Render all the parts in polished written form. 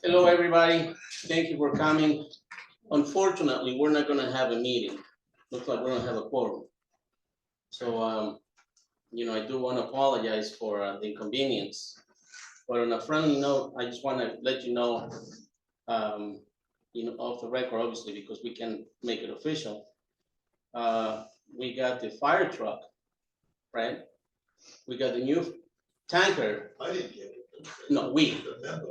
Hello, everybody. Thank you for coming. Unfortunately, we're not gonna have a meeting. Looks like we're gonna have a quorum. So, I do want to apologize for the inconvenience. But on a friendly note, I just want to let you know, off the record, obviously, because we can make it official. We got the fire truck, right? We got the new tanker. I didn't get it. No, we, Remember?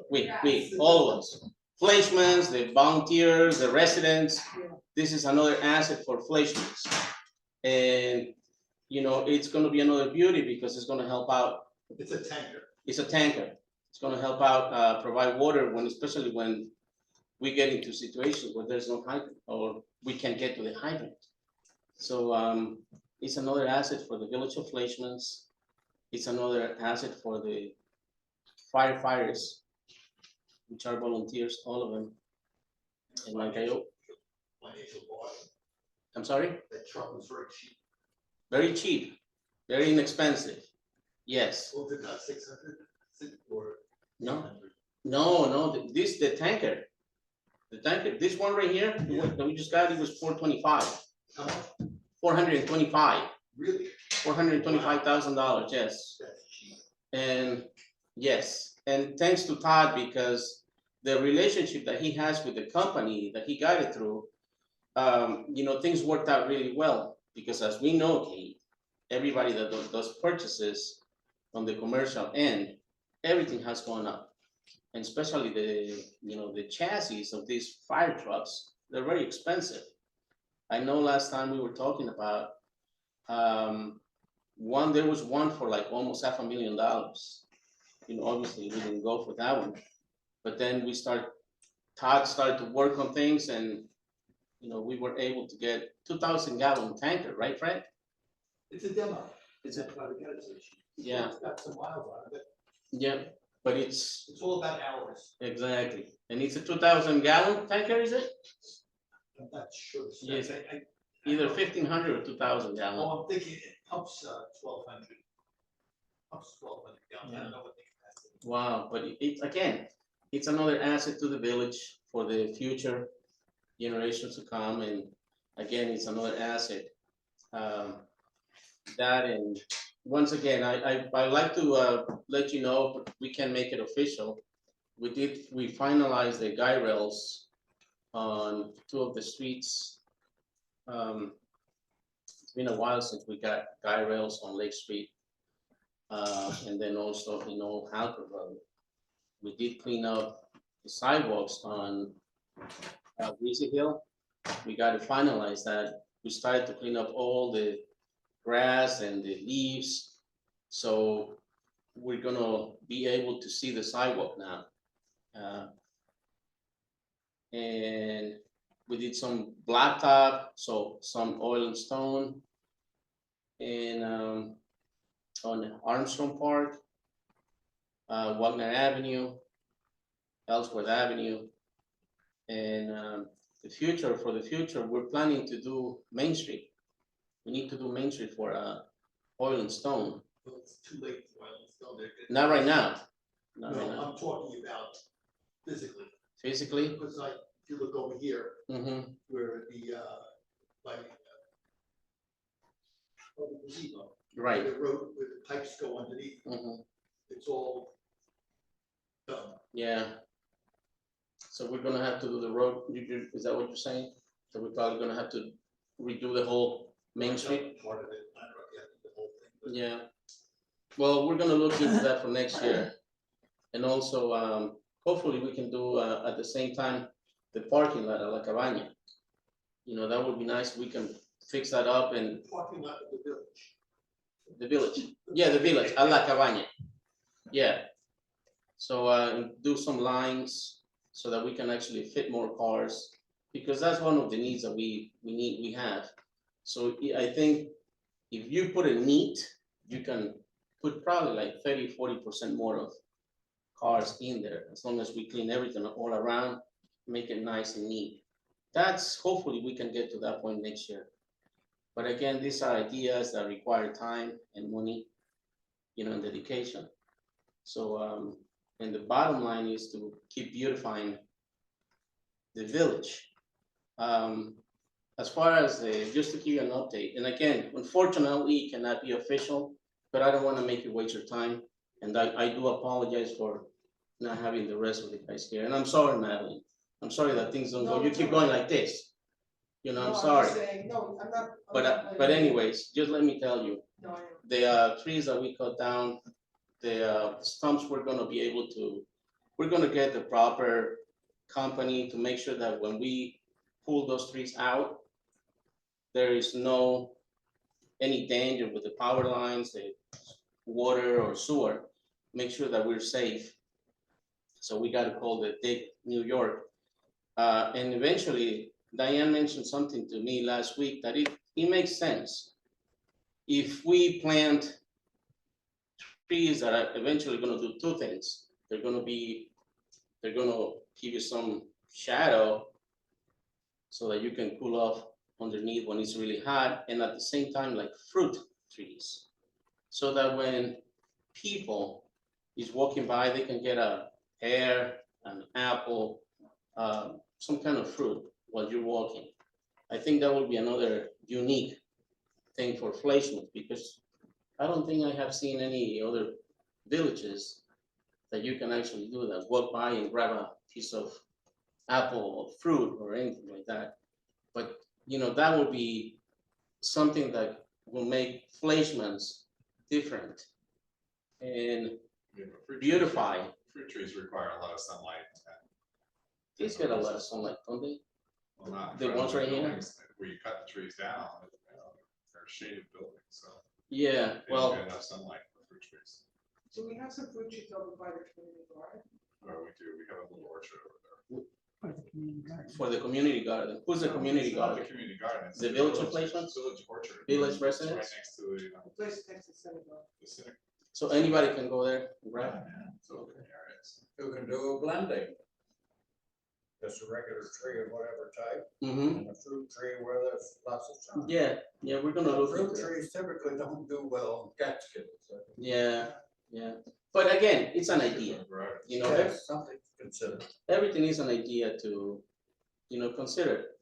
all of us. Fleischmans, the volunteers, the residents, this is another asset for Fleischmans. And, it's gonna be another beauty because it's gonna help out. It's a tanker. It's a tanker. It's gonna help out, provide water especially when we get into situations where there's no hydrant or we can't get to the hydrant. So, it's another asset for the village of Fleischmans. It's another asset for the firefighters, which are volunteers, all of them. And like Financial buy. I'm sorry, That truck was very cheap. very cheap, very inexpensive. Yes, Was it not 600? Or no, 800? no, the tanker. The tanker, this one right here, the one that we just got, it was 425, How much? 425, Really? $425,000, yes. That's cheap. And yes, and thanks to Todd, because the relationship that he has with the company that he got it through, things worked out really well. Because as we know, Kate, everybody that does purchases on the commercial end, everything has gone up. And especially the chassis of these fire trucks, they're very expensive. I know last time we were talking about, there was one for like almost $500,000. Obviously we didn't go for that one, but then Todd started to work on things and, we were able to get 2,000-gallon tanker, right, Fred? It's a demo. Is it? That's why we got it so cheap. Yeah. It's got some miles on it. Yeah, but it's, It's all about hours. exactly, and it's a 2,000-gallon tanker, is it? I'm not sure. Yes. I Either 1,500 or 2,000-gallon. Oh, I'm thinking it pumps 1,200. Pumps 1,200 gallons. I don't know what the capacity is. Wow, but again, it's another asset to the village for the future generations to come, and again, it's another asset. That and once again, I like to let you know, we can make it official. We finalized the guy rails on 2 of the streets. It's been a while since we got guy rails on Lake Street. And then also, Halper Road. We did clean up the sidewalks on Breezy Hill. We got to finalize that. We started to clean up all the grass and the leaves. So we're gonna be able to see the sidewalk now. And we did some blacktop, so some oil and stone. And on Armstrong Park, Wagner Avenue, Ellsworth Avenue. And for the future, we're planning to do Main Street. We need to do Main Street for oil and stone. Well, it's too late for oil and stone. Not right now. No, Not right now. I'm talking about physically. Physically? Because like, if you look over here, Mm-hmm. where the, the gazebo. Right. The road, where the pipes go underneath, Mm-hmm. it's all done. Yeah. So we're gonna have to do the road, is that what you're saying? So we're probably gonna have to redo the whole Main Street? Part of it, I don't know if you have to do the whole thing, but. Yeah. Well, we're gonna look into that for next year. And also, hopefully we can do, at the same time, the parking lot at La Cabaña. That would be nice, we can fix that up and Parking lot of the village. the village, yeah, the village, at La Cabaña. Yeah. So, do some lines so that we can actually fit more cars, because that's one of the needs that we have. So I think if you put it neat, you can put probably like 30-40% more of cars in there, as long as we clean everything all around, make it nice and neat. That's, hopefully we can get to that point next year. But again, these are ideas that require time and money, and dedication. So, And the bottom line is to keep beautifying the village. As far as just to give you an update, and again, unfortunately, it cannot be official, but I don't want to make you waste your time. And I do apologize for not having the rest of the guys here. And I'm sorry, Madeline. I'm sorry that things don't go. No, You it's keep all right. going like this. You know, I'm No, sorry. just saying, no, I'm not. But blaming you. anyways, just let me tell you, No, I know. the trees that we cut down, the stumps, we're gonna get the proper company to make sure that when we pull those trees out, there is no any danger with the power lines, the water or sewer. Make sure that we're safe. So we gotta call the Dick New York. And eventually, Diane mentioned something to me last week that it makes sense. If we plant trees that are eventually gonna do two things, they're gonna give you some shadow so that you can cool off underneath when it's really hot, and at the same time, like fruit trees. So that when people is walking by, they can get a pear, an apple, some kind of fruit while you're walking. I think that will be another unique thing for Fleischmann, because I don't think I have seen any other villages that you can actually do that, walk by and grab a piece of apple or fruit or anything like that. But, you know, that will be something that will make Fleischmann's different and Yeah, but fruit beautify. trees- Fruit trees require a lot of sunlight. And These get a lot of sunlight, don't they? well, not in The front of ones right here? buildings, where you cut the trees down, they're shaded buildings, so Yeah, they don't well, get enough sunlight for fruit trees. So we have some fruit trees over by the community garden. Well, we do, we have a little orchard over there. By the community garden. for the community garden. Who's the No, community it's not garden? the community garden. It's The village village replacements? Village orchard. Village It's residents? Right next to The place next to Senegal. the civic. So anybody can go there, right? Yeah, it's open areas. You can do a blending. Just a regular tree of whatever type, Mm-hmm, and a fruit tree where there's lots of sun. yeah, we're gonna look Fruit into that. trees typically don't do well in Catskills. Yeah, but again, it's an idea, you know, Yes, something to consider. everything is an idea to, you know, consider.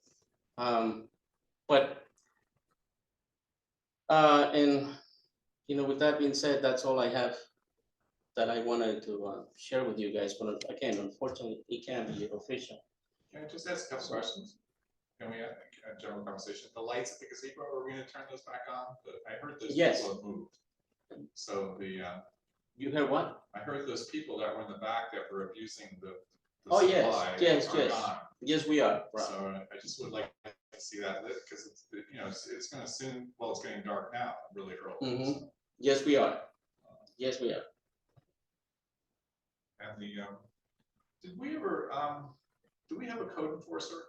But, and, you know, with that being said, that's all I have that I wanted to, share with you guys, but again, unfortunately, it can't be official. Can I just ask a couple questions? Can we have a general conversation? The lights at the gazebo, are we gonna turn those back on? I heard those Yes. people have moved. So You heard what? I heard those people that were in the back that were abusing the Oh, yes, supply yes, are yes. gone. Yes, we are, Rob. So I just would like to see that lit, because it's, you know, it's gonna soon, well, it's getting dark now, really early. Mhm. So, Yes, we are. Yes, we are. And did we ever, do we have a code enforcer?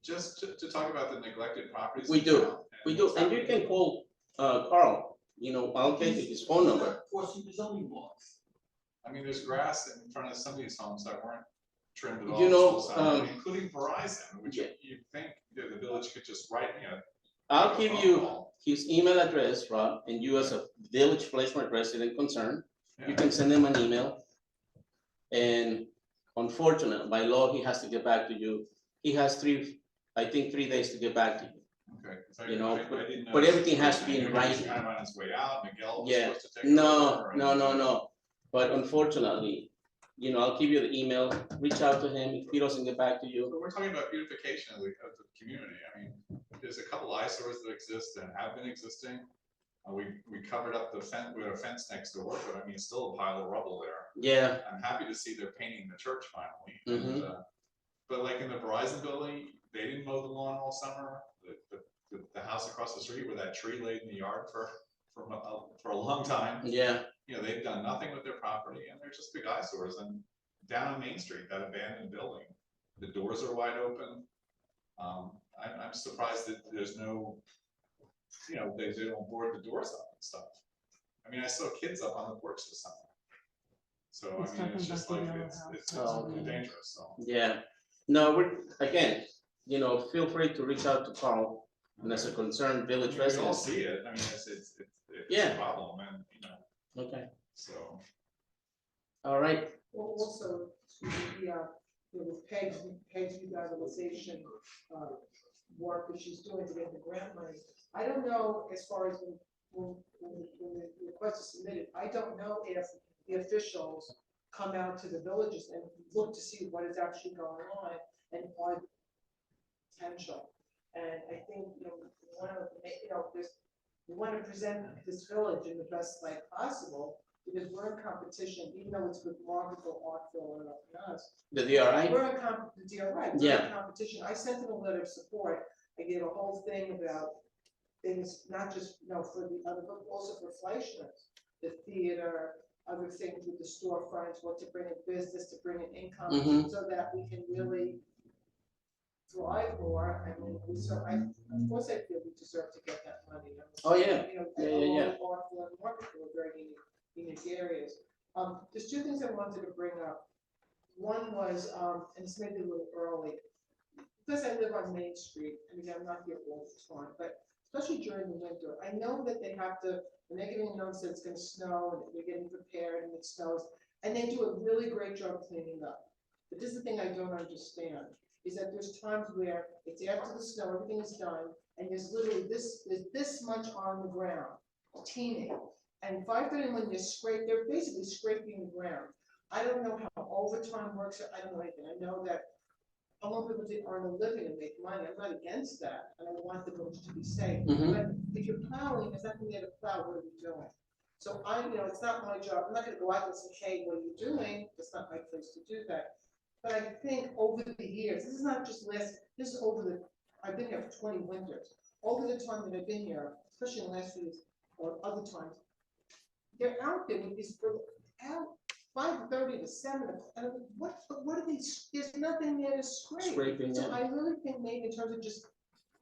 Just to talk about the neglected properties? We in do. town We do, what's and you happening? can call, Carl, you know, I'll get you his phone number. Enforcing the zoning laws. I mean, there's grass in front of some of these homes that weren't trimmed at all. You know, till summer, including Verizon, which yeah. you'd think that the village could just write, you know. I'll make a give phone you call. his email address, Rob, and you as a village Fleischmann resident concerned, you Yeah. can send him an email. And unfortunately, by law, he has to get back to you. He has 3 days to get back to you. Okay. 'cause I- You know, I didn't know but the everything has to be situation. in I knew he was writing. kind of on his way out, Miguel was Yeah. supposed to take No, over. no. But unfortunately, you know, I'll give you the email, reach out to him. If he doesn't get back to you, But we're talking about beautification of the community. I mean, there's a couple eyesores that exist and have been existing. We covered up the fence, we had a fence next door, but I mean, it's still a pile of rubble there. yeah, I'm happy to see they're painting the church finally. Mhm. And, but like in the Verizon building, they didn't mow the lawn all summer. The house across the street where that tree laid in the yard for a long time. yeah, You know, they've done nothing with their property and they're just big eyesores. And down on Main Street, that abandoned building, the doors are wide open. I'm surprised that there's no, you know, they don't board the doors up and stuff. I mean, I saw kids up on the porch this summer. So, I mean, it's just like, it's Oh, okay. dangerous, so. yeah. No, again, you know, feel free to reach out to Carl, and as a concerned I village mean, we all resident. see it, I mean, it's Yeah. a problem, and, you know, Okay. so. All right, Well, also, excuse me, with Peg's revitalization, work that she's doing to get the grant money. I don't know, as far as when the request is submitted, I don't know if the officials come out to the villages and look to see what is actually going on and are potential. And I think, we want to present this village in the best light possible, because we're in competition, even though it's with Margaret Arkville and us. the DRI, We're in competition, right, we're Yeah. in competition. I sent them a letter of support. I gave a whole thing about things, not just, for the other, but also for Fleischman's, the theater, other things with the storefronts, what to bring in business, to bring in income, Mhm. so that we can really thrive more. I mean, of course, I feel we deserve to get that money. Oh, yeah. You know, Yeah, and yeah, all the Arkville and Margaret were very unique areas. There's two things I wanted to bring up. One was, and it's maybe a little early, because I live on Main Street, I mean, I'm not here all the time, but especially during the winter, I know that they have to, when they're getting notice that it's gonna snow, and they're getting prepared, and it snows, and they do a really great job cleaning up. But this is the thing I don't understand, is that there's times where it's after the snow, everything is done, and there's literally there's this much on the ground, teeny. And 5:30 when they're basically scraping the ground. I don't know how overtime works, I don't know anything, I know that I want people to earn a living and make money, I'm not against that, and I want the village to be safe. Mhm. But if you're plowing, there's nothing there to plow, what are we doing? So it's not my job, I'm not gonna go out and say, hey, what are you doing? It's not my place to do that. But I think over the years, this is not just this is I've been here for 20 winters. Over the time that I've been here, especially in the last few years, or other times, they're out there with these, out 5:30 to 7 o'clock. I mean, what are they, there's nothing there to scrape. Scraping, So yeah. I really think maybe in terms of just,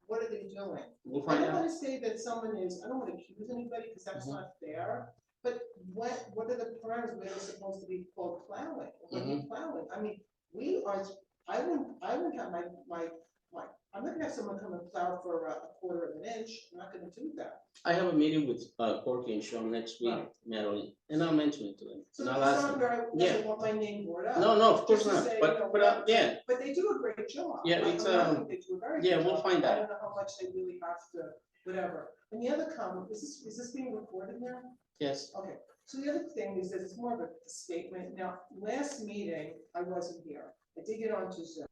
what are they doing? We'll I find don't out. wanna say that someone is, I don't wanna accuse anybody, because that's Mhm. not fair, but what are the parameters where they're supposed to be called plowing? When are you plowing? I mean, I wouldn't have I'm not gonna have someone come and plow for a quarter of an inch, I'm not gonna do that. I have a meeting with Corky and Sean next week, Right. Madeline, and I'll mention it to them. So And it's I'll ask not them. where I Yeah. doesn't want my name brought up. No, of course Just to not, say, but yeah, But they do a great job. Yeah, it's, I think they do a very good yeah, job. we'll find I out. don't know how much they really have to, whatever. And the other comment, is this being recorded now? yes, Okay, so the other thing is that it's more of a statement. Now, last meeting, I wasn't here. I did get onto Zoom.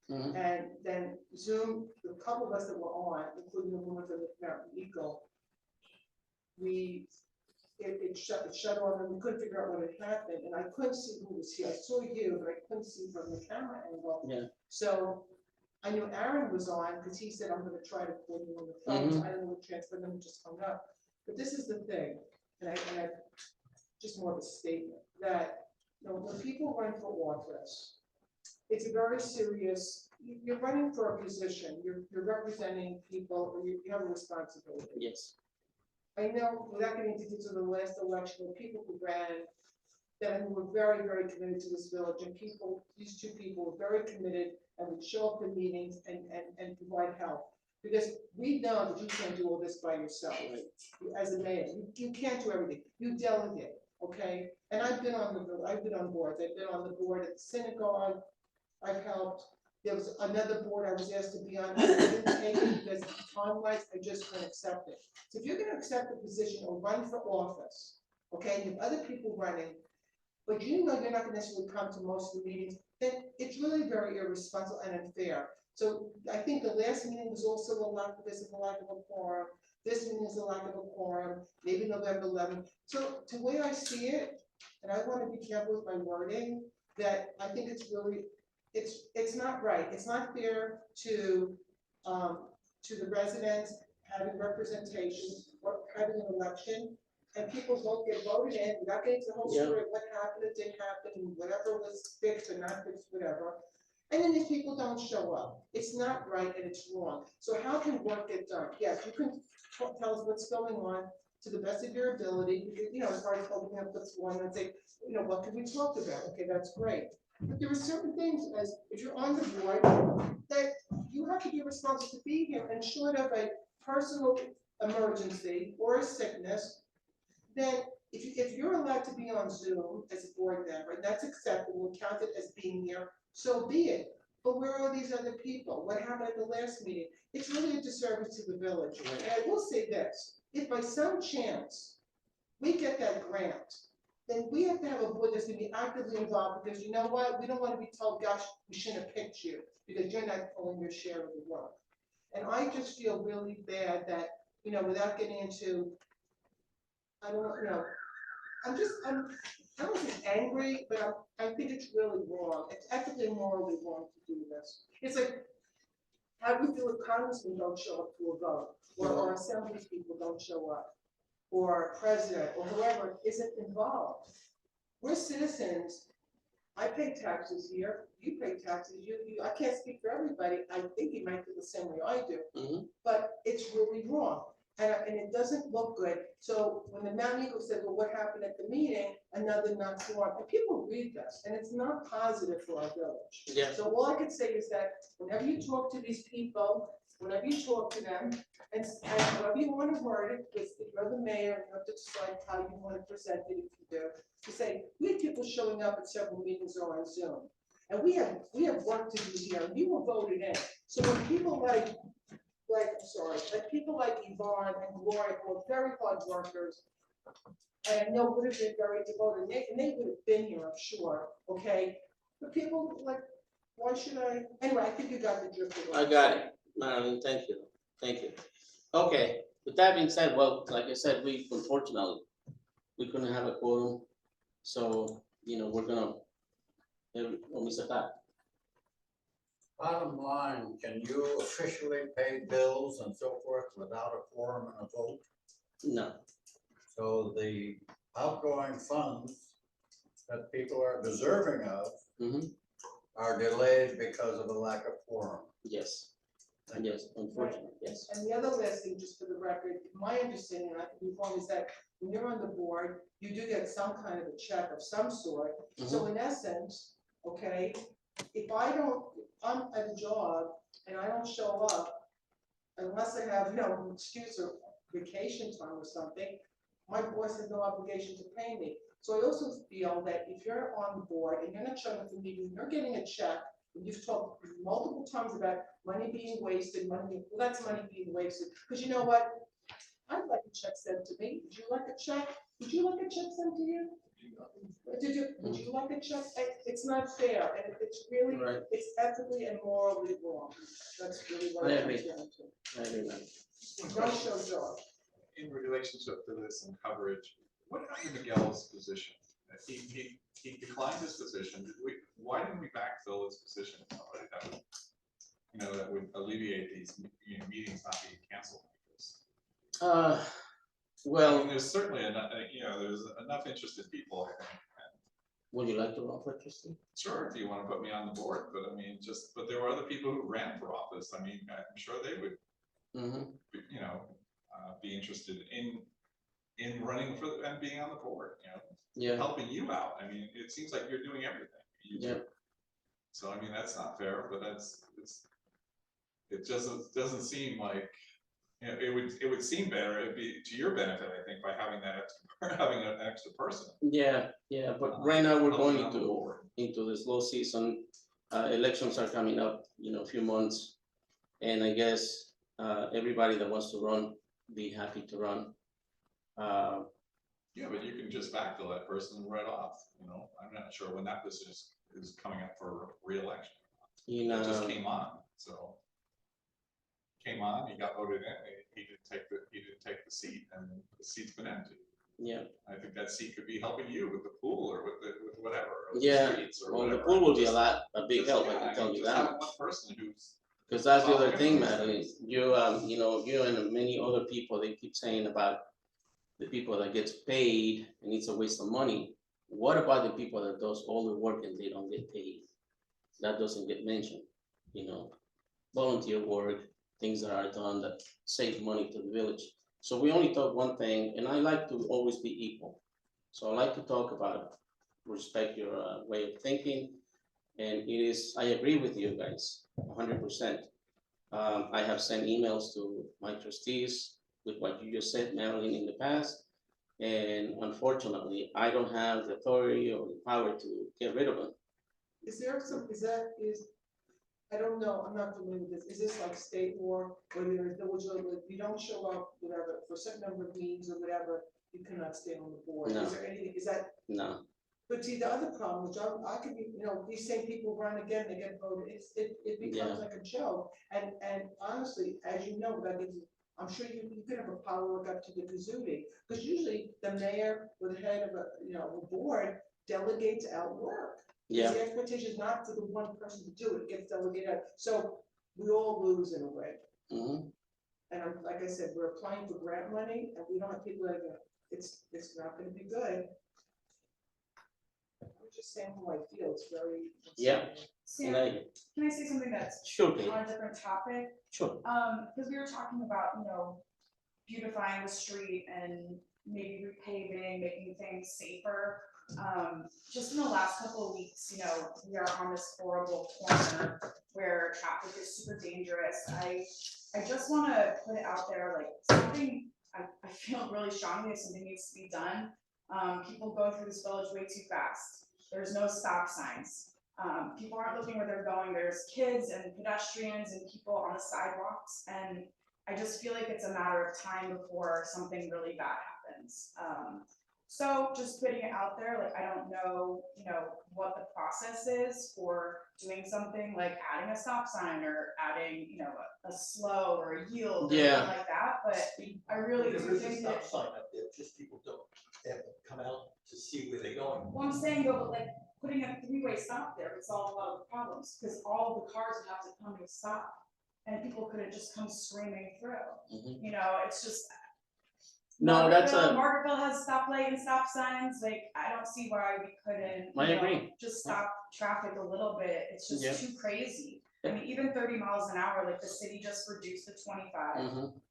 Mhm. And then Zoom, the couple of us that were on, including the woman from the Mountain Eagle, it shut off and we couldn't figure out what had happened, and I couldn't see who was here. I saw you, but I couldn't see from the camera angle. Yeah. So I knew Aaron was on, because he said, I'm gonna try to call you on the phone. So I don't know what transfer, them just hung up. But this is the thing, and I just more of a statement, that, when people run for office, it's a very serious, you're running for a position, you're representing people, or you have a responsibility. yes, I know, without getting into details of the last election, the people who ran, that were very, very committed to this village, and these two people were very committed and would show up to meetings and provide help. Because we know that you can't do all this by yourself, as a mayor, you can't do everything, you delegate, okay? And I've been on boards, I've been on the board at the synagogue, I've helped. There was another board I was asked to be on, I didn't take it because time-wise, I just couldn't accept it. So if you're gonna accept the position or run for office, okay, you have other people running, but you know you're not gonna necessarily come to most of the meetings, then it's really very irresponsible and unfair. So I think the last meeting was also a lack of a quorum. This meeting is a lack of a quorum, maybe November 11th. So the way I see it, and I wanna be careful with my wording, that I think it's really, it's not right. It's not fair to the residents having representation or having an election, and people don't get voted in, without getting to the whole Yeah. story of what happened, it didn't happen, and whatever was fixed or not fixed, whatever. And then these people don't show up. It's not right and it's wrong. So how can work get done? Yes, you can tell us what's going on to the best of your ability, because, as far as opening up the forum and say, what can we talk about? Okay, that's great. But there are certain things, as if you're on the board, that you have to be responsible to be here, and short of a personal emergency or a sickness, then if you're allowed to be on Zoom as a board member, and that's acceptable, counted as being here, so be it. But where are these other people? What happened at the last meeting? It's really a disservice to the village. And I will say this, if by some chance we get that grant, then we have to have a board that's gonna be actively involved, because you know what? We don't wanna be told, gosh, we shouldn't have picked you, because you're not pulling your share of the work. And I just feel really bad that, you know, without getting into, I don't know, I don't think angry, but I think it's really wrong. It's ethically and morally wrong to do this. It's like, how do you feel if congressmen don't show up to a vote, or assembly people don't show up, or president, or whoever isn't involved? We're citizens. I pay taxes here, you pay taxes, I can't speak for everybody, I think you might feel the same way I do. Mhm. But it's really wrong, and it doesn't look good. So when the Mount Eagle said, well, what happened at the meeting, another not formed, and people read this, and it's not positive for our village. Yeah. So all I can say is that whenever you talk to these people, whenever you talk to them, and however you want to word it, because if you're the mayor, you have to decide how you want to present it, if you do, to say, we have people showing up at several meetings or on Zoom. And we have work to do here, and you were voted in. So when people like people like Yvonne and Gloria, who are very hard workers, and I know would have been very devoted, and they would have been here, I'm sure, okay? But people like, why should I? Anyway, I think you got the drift of it. I got it, Marilyn, thank you, thank you. Okay, with that being said, well, like I said, unfortunately, we couldn't have a quorum, so, you know, we're gonna, Mr. Pat. Bottom line, can you officially pay bills and so forth without a quorum and a vote? No, So the outgoing funds that people are deserving of Mhm. are delayed because of a lack of quorum. yes, yes, unfortunately, yes. And the other last thing, just for the record, my understanding, and I could be wrong, is that when you're on the board, you do get some kind of a check of some sort. So in essence, okay, if I'm at a job and I don't show up, unless I have, an excuse or vacation time or something, my boss has no obligation to pay me. So I also feel that if you're on the board and you're not showing up for meetings, you're getting a check, and you've talked multiple times about money being wasted, that's money being wasted, because you know what? I'd like a check sent to me. Would you like a check? Would you like a check sent to you? Would you like a check? It's not fair, and it's really, Right. it's ethically and morally wrong. That's really what I it agree. comes down to. I agree, ma'am. Don't show job. In relationship to this and coverage, what happened to Miguel's position? He declined his position. Why didn't we backfill his position with somebody that would alleviate these, meetings not being canceled like this? I Well, mean, there's certainly enough, there's enough interested people, I think. would you like to run for trustee? Sure, if you want to put me on the board, but I mean, but there were other people who ran for office. I mean, I'm sure they would, be interested in running for and being on the board, Yeah, helping you out. I mean, it seems like you're doing everything. yeah, So I mean, that's not fair, but it doesn't seem like, it would seem better, it'd be to your benefit, I think, by having having an extra person. yeah, but right now we're helping going on the board. into the slow season. Elections are coming up, a few months. And I guess, everybody that wants to run, be happy to run. Yeah, but you can just backfill that person right off, I'm not sure when that position is coming up for re-election. It just came on, so. Came on, he got voted in, he didn't take the seat, and the seat's been empty. Yeah, I think that seat could be helping you with the pool or with whatever. Or Yeah, the streets or well, the whatever. pool will be Just- a big just, help, yeah, I can tell you just that. have one person who's. Because that's the other Well, thing, yeah. Madeline, you and many other people, they keep saying about the people that gets paid and it's a waste of money. What about the people that does all the work and they don't get paid? That doesn't get mentioned, volunteer work, things that are done that save money to the village. So we only talk one thing, and I like to always be equal. So I like to talk about respect your way of thinking. And I agree with you guys, 100%. I have sent emails to my trustees with what you just said, Marilyn, in the past. And unfortunately, I don't have the authority or the power to get rid of them. Is there some, I don't know, I'm not familiar with this, is this like state law, where there is, if you don't show up, whatever, for a certain number of meetings or whatever, you cannot stay on the board? No. Is there anything, is that, No, but see, the other problem, which I could be, these same people run again, they get voted, it becomes Yeah. like a joke, and honestly, as you know, that is, I'm sure you could have a power work up to the gazoonie, because usually the mayor or the head of a board delegates out work. yeah, The expectation is not for the one person to do it, it gets delegated out, so we all lose in a way. mhm. And like I said, we're applying for grant money, and we don't have people that are gonna, it's not gonna be good. I'm just saying how I feel, it's very. Yeah. Sam, Like, can I say something that's sure, Kate, on a different topic? sure. Because we were talking about, beautifying the street and maybe repaving, making things safer. Just in the last couple of weeks, we are on this horrible corner where traffic is super dangerous. I just wanna put it out there, like, something, I feel really strongly that something needs to be done. People go through this village way too fast. There's no stop signs. People aren't looking where they're going. There's kids and pedestrians and people on the sidewalks. And I just feel like it's a matter of time before something really bad happens. So just putting it out there, like, I don't know, what the process is for doing something like adding a stop sign or adding, a slow or a yield or Yeah. something like that, but I really There do is a think stop that. sign up there, just people don't, they have to come out to see where they're going. Well, I'm saying though, but like putting a three-way stop there would solve a lot of the problems, because all the cars would have to come to a stop. And people couldn't just come screaming through, Mhm. It's just. No, that's Margaretville has stoplight and stop signs, like, I don't see why we couldn't. I agree. Just stop traffic a little bit, it's Yeah. just too crazy. I mean, even 30 miles an hour, like the city just reduced to 25. Mhm.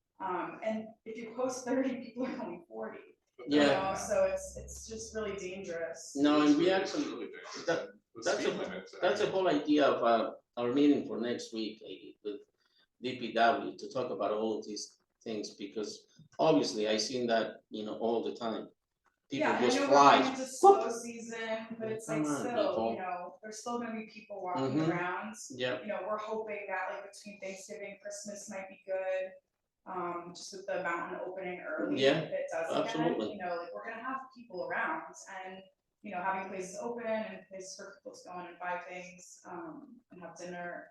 And if you post 30, people are going 40. Yeah. So it's just really dangerous. No, and we It's actually, really dangerous. that- The that's speed a- limit, that's the whole idea of our meeting for next week, lady, with DPW, to talk about all of these things, because obviously I seen that, all the time. People Yeah, just I know fly. we're going into slow season, but it's like Come on, still, people. there's still gonna be people walking Mhm. around. Yeah, We're hoping that like between Thanksgiving and Christmas might be good. Just with the mountain opening early, Yeah, if it does again, absolutely. like we're gonna have people around and, having places open and places for people to go in and buy things, and have dinner.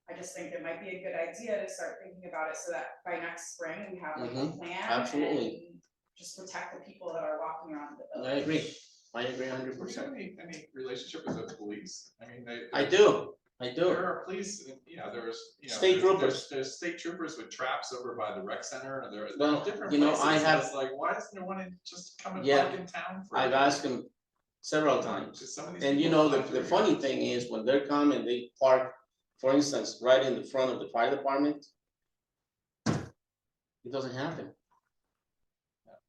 I just think it might be a good idea to start thinking about it so that by next spring we have like a Mhm, plan. absolutely. And just protect the people that are walking around the I village. agree. I agree Do you 100%. have any relationship with the police? I mean, I do. There are police, there's, State troopers. There's state troopers with traps over by the rec center, and there Well, are different you know, places. I and have- it's like, why doesn't no one just come and Yeah. park in town for? I've asked them several times. Because some of these And people the fly through funny here. thing is, when they're coming, they park, for instance, right in the front of the fire department. It doesn't happen.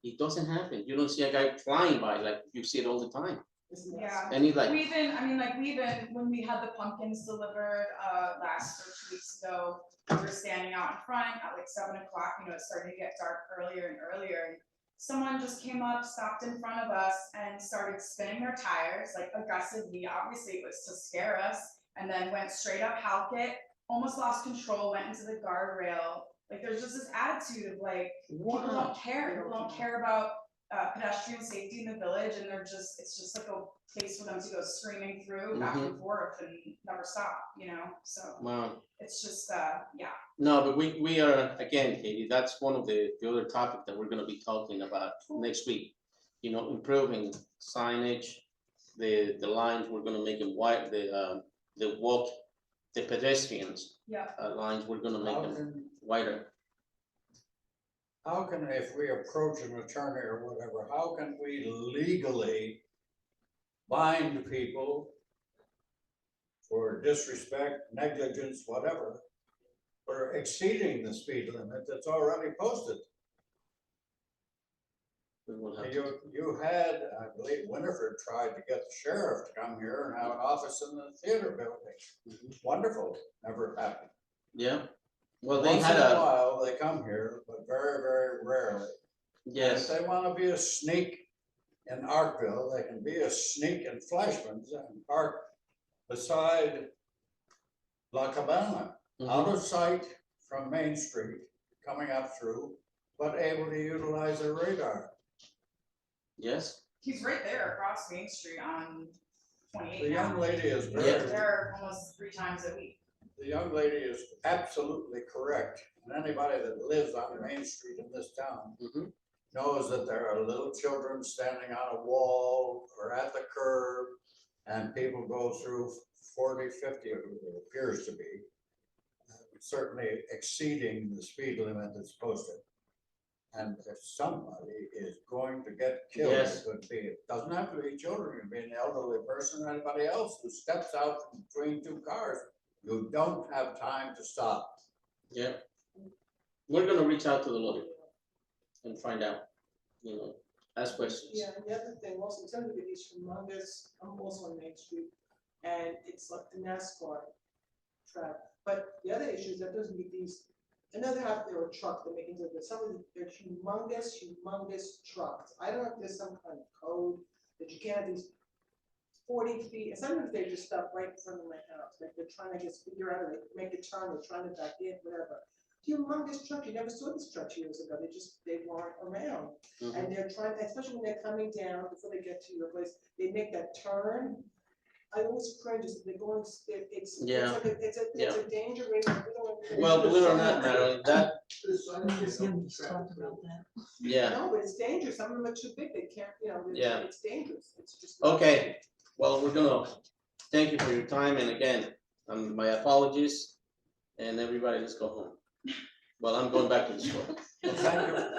It doesn't happen. You don't see a guy flying by like you see it all the time. Yeah. And he's like, We even, when we had the pumpkins delivered, last or 2 weeks ago, we were standing out in front at like 7 o'clock, it started to get dark earlier and earlier. And someone just came up, stopped in front of us and started spinning their tires, like aggressively, obviously it was to scare us, and then went straight up Halkett, almost lost control, went into the guardrail. Like, there's just this attitude of like, people wow. don't care about pedestrian safety in the village, and it's just like a place for them to go screaming through back and forth and never stop, so Wow. it's just, yeah. No, but we are, again, Katie, that's one of the other topics that we're gonna be talking about next week. Improving signage, the lines, we're gonna make them wide, the pedestrians. Yeah. Lines, we're gonna make them wider. How can, if we approach an attorney or whatever, how can we legally bind people for disrespect, negligence, whatever, for exceeding the speed limit that's already posted? We will have to, You had, I believe Winifred tried to get the sheriff to come here and have an office in the theater building. Wonderful, never happened. yeah, well, they Once had in a while, they come here, but very, very rarely. If Yes, they wanna be a sneak in Arkville, they can be a sneak in Flashman's and park beside La Cabana, out mhm, of sight from Main Street, coming up through, but able to utilize their radar. yes, He's right there across Main Street on The 28 young now. lady is Yeah. very, There almost 3 times a week. the young lady is absolutely correct. And anybody that lives on Main Street in this town mhm, knows that there are little children standing on a wall or at the curb, and people go through 40, 50, it appears to be, certainly exceeding the speed limit that's posted. And if somebody is going to get killed, it Yes. could be, it doesn't have to be children, it could be an elderly person or anybody else who steps out from between two cars. You don't have time to stop. yeah. We're gonna reach out to the lawyer and find out, ask questions. Yeah, and the other thing, also, in terms of these humongous, I'm also on Main Street, and it's like the NASCAR track. But the other issue is that those meet these, I know they have their truck, they're making, some of them, they're humongous trucks. I don't know if there's some kind of code that you can't have these 40 feet, and sometimes they just stop right in front of my house, like they're trying to just figure out, they make a turn, they're trying to back in, whatever. Humongous truck, you never saw this truck years ago, they weren't around. Mhm. And they're trying, especially when they're coming down, before they get to your place, they make that turn. I always cringe, they're going, it's Yeah. like it's a danger ring. We don't- Well, believe it or not, Madeline, that, yeah, No, but it's dangerous, some of them are too big, they can't, Yeah. it's dangerous, it's just. okay, well, we're gonna, thank you for your time, and again, my apologies, and everybody, let's go home. Well, I'm going back to the store. Well,